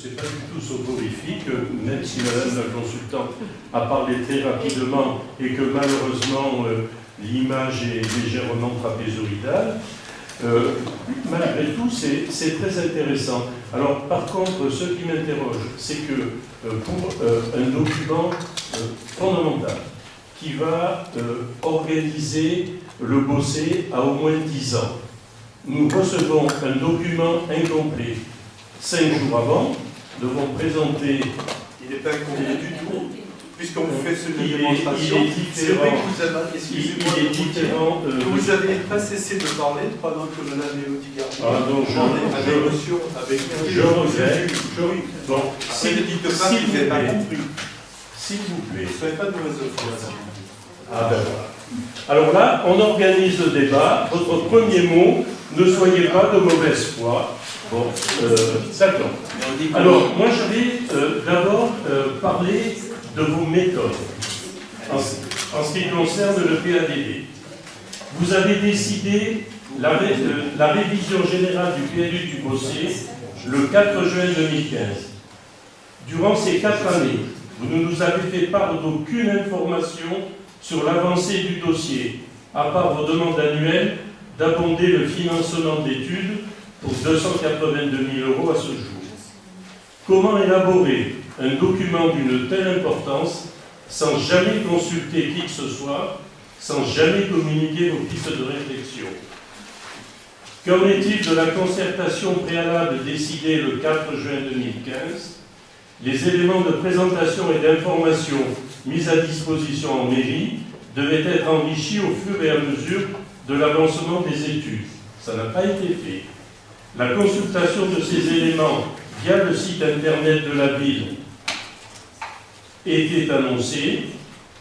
c'est pas du tout soporifique, même si Madame la consultante a parlé très rapidement et que malheureusement l'image est légèrement trapézoïdale. Malgré tout, c'est très intéressant. Alors, par contre, ce qui m'interroge, c'est que pour un document fondamental qui va organiser le Bossé à au moins 10 ans, nous recevons un document incomplet 5 jours avant, nous devons présenter... Il n'est pas incomplet du tout. Puisqu'on vous fait cette démonstration, c'est vrai que vous avez, excusez-moi, il est différent. Vous n'avez pas cessé de parler pendant que Mme Élodie Gardien avec émotion, avec je regrette. Bon, si ne dites pas que vous n'avez pas compris. S'il vous plaît. Ne soyez pas de mauvaise foi. Ah ben voilà. Alors là, on organise le débat. Votre premier mot, ne soyez pas de mauvaise foi. Bon, d'accord. Alors, moi, je vais d'abord parler de vos méthodes en ce qui concerne le PADD. Vous avez décidé la révision générale du PLU du Bossé le 4 juin 2015. Durant ces 4 années, vous ne nous avez fait part d'aucune information sur l'avancée du dossier, à part vos demandes annuelles d'abonder le financement d'études pour 282 000 € à ce jour. Comment élaborer un document d'une telle importance sans jamais consulter qui que ce soit, sans jamais communiquer vos pistes de réflexion? Qu'en est-il de la concertation préalable décidée le 4 juin 2015? Les éléments de présentation et d'information mis à disposition en mairie devaient être enrichis au fur et à mesure de l'avancement des études. Ça n'a pas été fait. La consultation de ces éléments via le site internet de la ville était annoncée.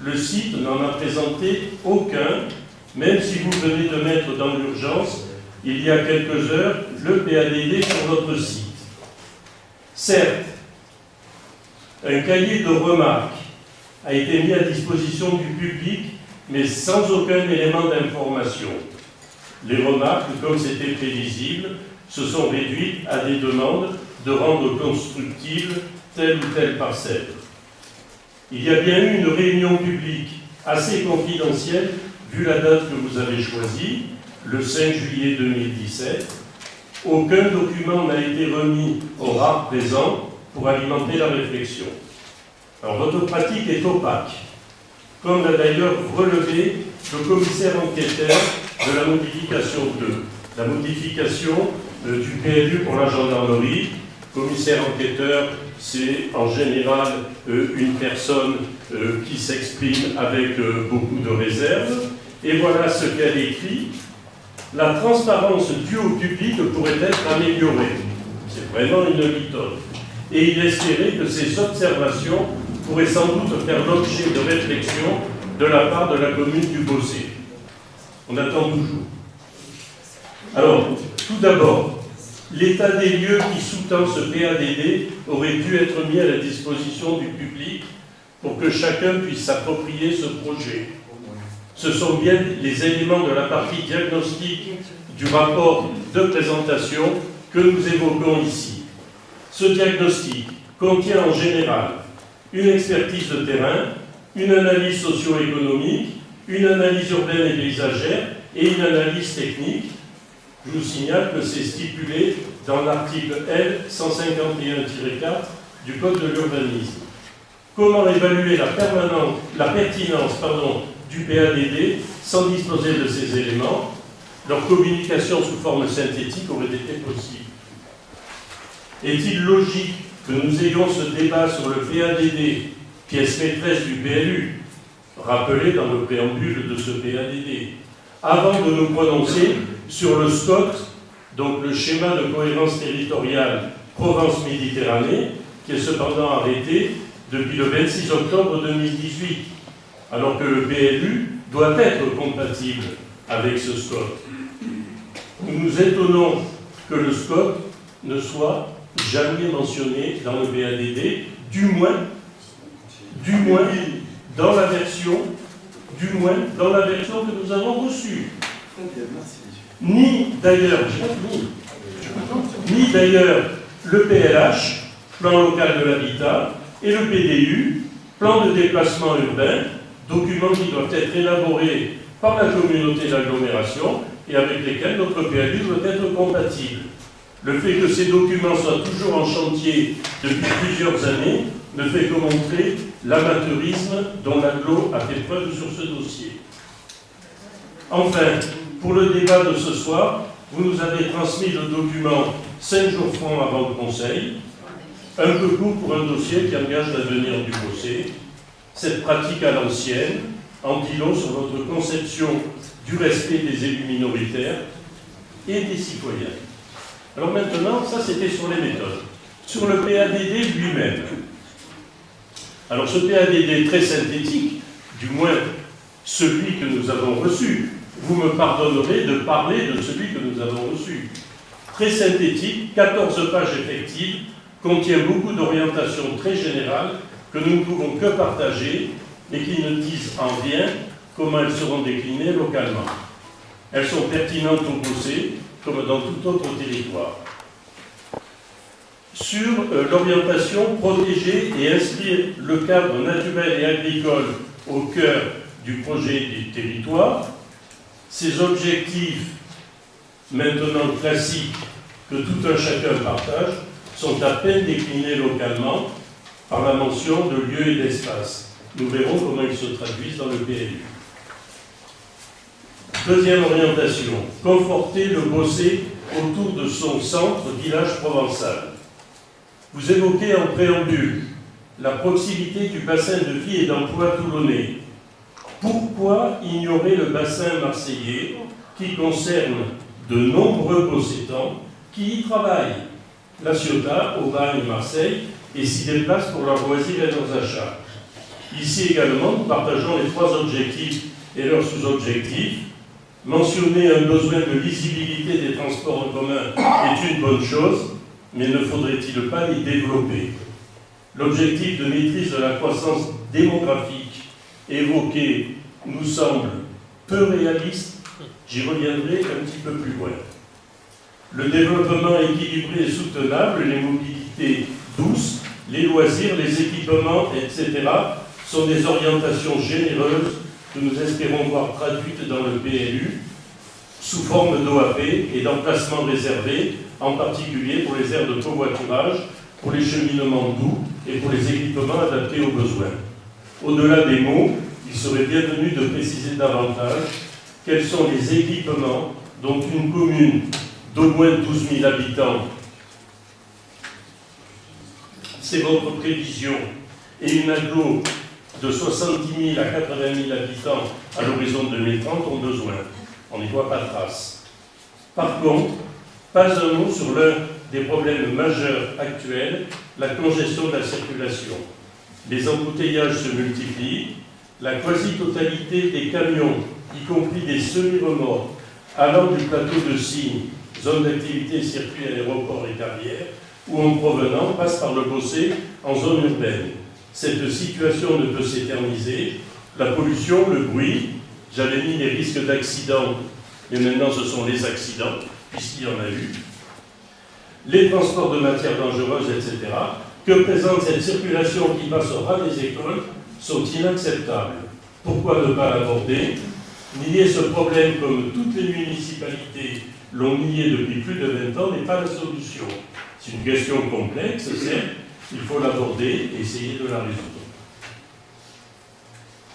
Le site n'en a présenté aucun, même si vous venez de mettre dans l'urgence, il y a quelques heures, le PADD sur votre site. Certes, un cahier de remarques a été mis à disposition du public, mais sans aucun élément d'information. Les remarques, comme c'était prévisible, se sont réduites à des demandes de rendre constructible telle ou telle parcelle. Il y a bien eu une réunion publique assez confidentielle, vu la date que vous avez choisie, le 5 juillet 2017. Aucun document n'a été remis aux rares présents pour alimenter la réflexion. Alors, votre pratique est opaque, comme l'a d'ailleurs relevé le commissaire enquêteur de la modification 2, la modification du PLU pour la gendarmerie. Commissaire enquêteur, c'est en général une personne qui s'exprime avec beaucoup de réserve. Et voilà ce qu'elle écrit. La transparence due au public pourrait être améliorée. C'est vraiment une méthode. Et il espérait que ces observations pourraient sans doute faire l'objet de réflexion de la part de la commune du Bossé. On attend toujours. Alors, tout d'abord, l'état des lieux qui sous-tend ce PADD aurait dû être mis à la disposition du public pour que chacun puisse s'approprier ce projet. Ce sont bien les éléments de la partie diagnostique du rapport de présentation que nous évoquons ici. Ce diagnostic contient en général une expertise de terrain, une analyse socio-économique, une analyse urbaine et paysagère et une analyse technique. Je vous signale que c'est stipulé dans l'article L 151-4 du Code de l'urbanisme. Comment évaluer la pertinence du PADD sans disposer de ces éléments? Leur communication sous forme synthétique aurait été possible. Est-il logique que nous ayons ce débat sur le PADD, pièce maîtresse du PLU, rappelé dans le préambule de ce PADD, avant de nous prononcer sur le SCOT, donc le schéma de cohérence territoriale Provence-Méditerranée, qui est cependant arrêté depuis le 26 octobre 2018, alors que le PLU doit être compatible avec ce SCOT. Nous nous étonnons que le SCOT ne soit jamais mentionné dans le PADD, du moins dans la version que nous avons reçue. Ni d'ailleurs le PLH, plan local de l'habitat, et le PDU, plan de déplacement urbain, documents qui doivent être élaborés par la communauté d'agglomération et avec lesquels notre PLU doit être compatible. Le fait que ces documents soient toujours en chantier depuis plusieurs années ne fait que montrer l'amateurisme dont l'agglo a fait preuve sur ce dossier. Enfin, pour le débat de ce soir, vous nous avez transmis le document 5 jours francs avant le Conseil, un peu court pour un dossier qui engage l'avenir du Bossé. Cette pratique à l'ancienne en dit long sur votre conception du respect des élus minoritaires et des citoyens. Alors maintenant, ça c'était sur les méthodes. Sur le PADD lui-même. Alors ce PADD très synthétique, du moins celui que nous avons reçu, vous me pardonnerez de parler de celui que nous avons reçu. Très synthétique, 14 pages effectives, contient beaucoup d'orientations très générales que nous ne pouvons que partager et qui ne disent en rien comment elles seront déclinées localement. Elles sont pertinentes au Bossé comme dans tout autre territoire. Sur l'orientation, protéger et inscrire le cadre naturel et agricole au cœur du projet du territoire, ces objectifs maintenant classiques que tout un chacun partage sont à peine déclinés localement par la mention de lieux et d'espace. Nous verrons comment ils se traduisent dans le PLU. Deuxième orientation, conforter le Bossé autour de son centre, village provençal. Vous évoquez en préambule la proximité du bassin de vie et d'emploi toulonnais. Pourquoi ignorer le bassin marseillais qui concerne de nombreux Bossétans qui y travaillent? La Ciotat, Aubagne, Marseille, et s'y déplacent pour leurs loisirs et leurs achats. Ici également, nous partageons les 3 objectifs et leurs sous-objectifs. Mentionner un besoin de lisibilité des transports en commun est une bonne chose, mais ne faudrait-il pas les développer? L'objectif de maîtrise de la croissance démographique évoqué nous semble peu réaliste. J'y reviendrai un petit peu plus loin. Le développement équilibré et soutenable, les mobilités douces, les loisirs, les équipements, etc., sont des orientations généreuses que nous espérons voir traduites dans le PLU sous forme d'OAP et d'emplacements réservés, en particulier pour les aires de covoiturage, pour les cheminements doux et pour les équipements adaptés aux besoins. Au-delà des mots, il serait bienvenu de préciser davantage quels sont les équipements dont une commune d'au moins 12 000 habitants, c'est votre prévision, et une agglo de 70 000 à 80 000 habitants à l'horizon 2030 ont besoin. On n'y voit pas de trace. Par contre, pas un mot sur l'un des problèmes majeurs actuels, la congestion de la circulation. Les embouteillages se multiplient, la quasi-totalité des camions, y compris des semi-remorques, allant du plateau de Signes, zone d'activité, circuit, aéroport et carrière, ou en provenant, passe par le Bossé en zone urbaine. Cette situation ne peut s'éterniser. La pollution, le bruit, j'avais mis les risques d'accidents, mais maintenant ce sont les accidents, puisqu'il y en a eu. Les transports de matières dangereuses, etc., que présente cette circulation qui passe au ras des écoles, sont inacceptables. Pourquoi ne pas l'aborder? Nier ce problème, comme toutes les municipalités l'ont nié depuis plus de 20 ans, n'est pas la solution. C'est une question complexe, certes, il faut l'aborder et essayer de la résoudre.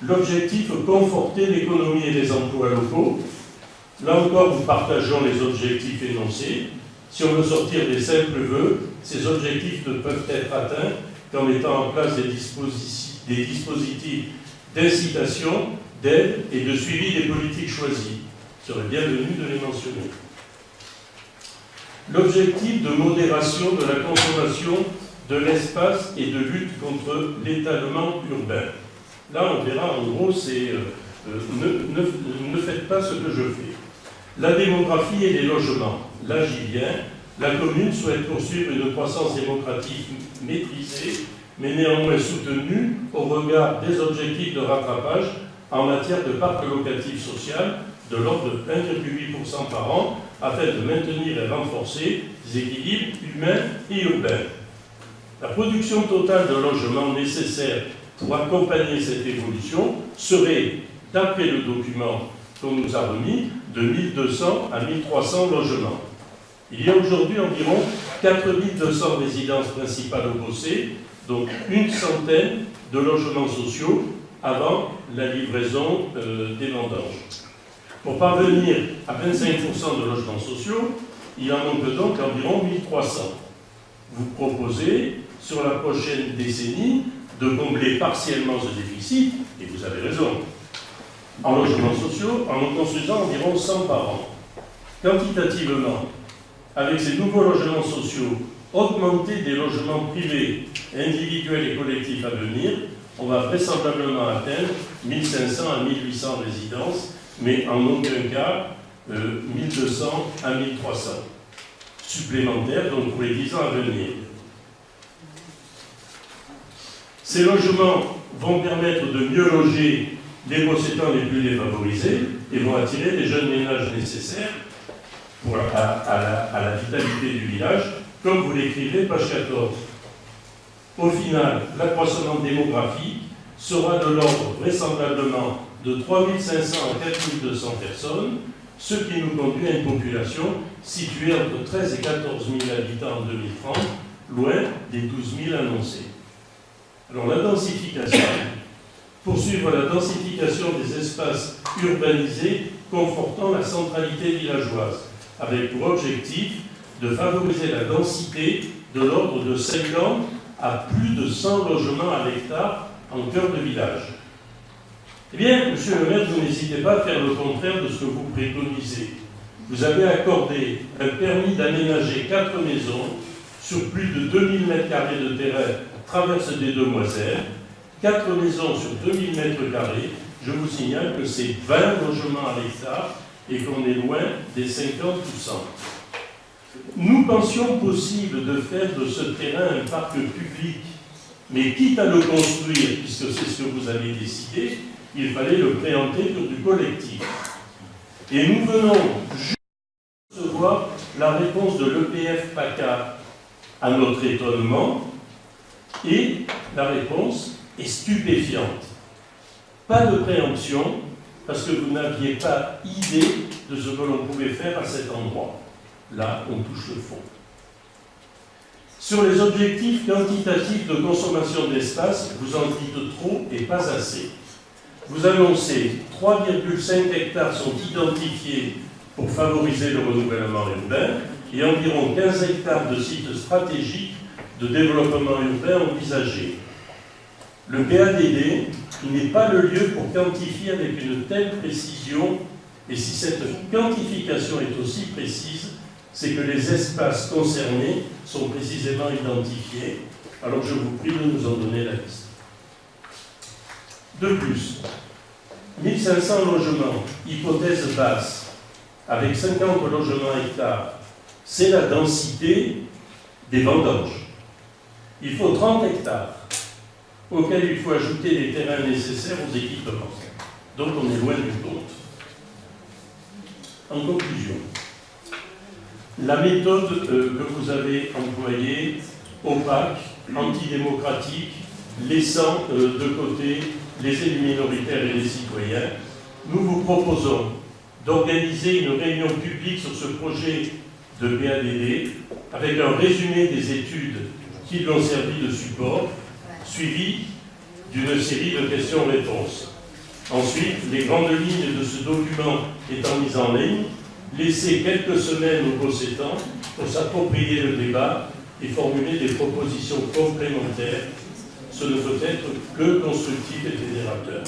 L'objectif, conforter l'économie et les emplois locaux. Là encore, nous partageons les objectifs énoncés. Si on veut sortir des simples vœux, ces objectifs ne peuvent être atteints qu'en mettant en place des dispositifs d'incitation, d'aide et de suivi des politiques choisies. Il serait bienvenu de les mentionner. L'objectif de modération de la consommation de l'espace et de lutte contre l'étalement urbain. Là, on verra, en gros, c'est ne faites pas ce que je fais. La démographie et les logements. Là, j'y viens. La commune souhaite poursuivre une croissance démocratique maîtrisée, mais néanmoins soutenue au regard des objectifs de rattrapage en matière de parc locatif social de l'ordre de 1,8% par an, afin de maintenir et renforcer les équilibres humains et urbains. La production totale de logements nécessaire pour accompagner cette évolution serait, d'après le document qu'on nous a remis, de 1200 à 1300 logements. Il y a aujourd'hui environ 4200 résidences principales au Beaussais, donc une centaine de logements sociaux avant la livraison des vendanges. Pour parvenir à 25% de logements sociaux, il en manque donc environ 1300. Vous proposez, sur la prochaine décennie, de combler partiellement ce déficit, et vous avez raison, en logements sociaux, en en construisant environ 100 par an. Quantitativement, avec ces nouveaux logements sociaux, augmenter des logements privés, individuels et collectifs à venir, on va vraisemblablement atteindre 1500 à 1800 résidences, mais en aucun cas 1200 à 1300 supplémentaires, donc pour les 10 ans à venir. Ces logements vont permettre de mieux loger les possédants les plus défavorisés et vont attirer les jeunes ménages nécessaires à la vitalité du village, comme vous l'écrivez, page 14. Au final, l'accroissement démographique sera de l'ordre vraisemblablement de 3500 à 4200 personnes, ce qui nous conduit à une population située entre 13 et 14 000 habitants en 2030, loin des 12 000 annoncés. Alors la densification, poursuivre la densification des espaces urbanisés confortant la centralité villageoise, avec pour objectif de favoriser la densité de l'ordre de 50 à plus de 100 logements à l'hectare en cœur de village. Eh bien, monsieur le maire, vous n'hésitez pas à faire le contraire de ce que vous préconisez. Vous avez accordé un permis d'aménager 4 maisons sur plus de 2000 m² de terrain traverse des Demoiselles, 4 maisons sur 2000 m². Je vous signale que c'est 20 logements à l'hectare et qu'on est loin des 50 ou 100. Nous pensions possible de faire de ce terrain un parc public, mais quitte à le construire, puisque c'est ce que vous avez décidé, il fallait le préempter pour du collectif. Et nous venons juste de recevoir la réponse de l'EPF PACA à notre étonnement, et la réponse est stupéfiante. Pas de préemption, parce que vous n'aviez pas idée de ce que l'on pouvait faire à cet endroit. Là, on touche le fond. Sur les objectifs quantitatifs de consommation d'espace, vous en dites trop et pas assez. Vous annoncez 3,5 hectares sont identifiés pour favoriser le renouvellement urbain et environ 15 hectares de sites stratégiques de développement urbain envisagés. Le PADD n'est pas le lieu pour quantifier avec une telle précision, et si cette quantification est aussi précise, c'est que les espaces concernés sont précisément identifiés. Alors je vous prie de nous en donner la liste. De plus, 1500 logements, hypothèse basse, avec 50 logements hectares, c'est la densité des vendanges. Il faut 30 hectares, auxquels il faut ajouter les terrains nécessaires aux équipements. Donc on est loin du compte. En conclusion, la méthode que vous avez employée, opaque, antidémocratique, laissant de côté les élus minoritaires et les citoyens, nous vous proposons d'organiser une réunion publique sur ce projet de PADD avec un résumé des études qui lui ont servi de support, suivi d'une série de questions-réponses. Ensuite, les grandes lignes de ce document étant mises en ligne, laisser quelques semaines aux possédants pour s'approprier le débat et formuler des propositions complémentaires. Ce ne peut être que constructif et fédérateur.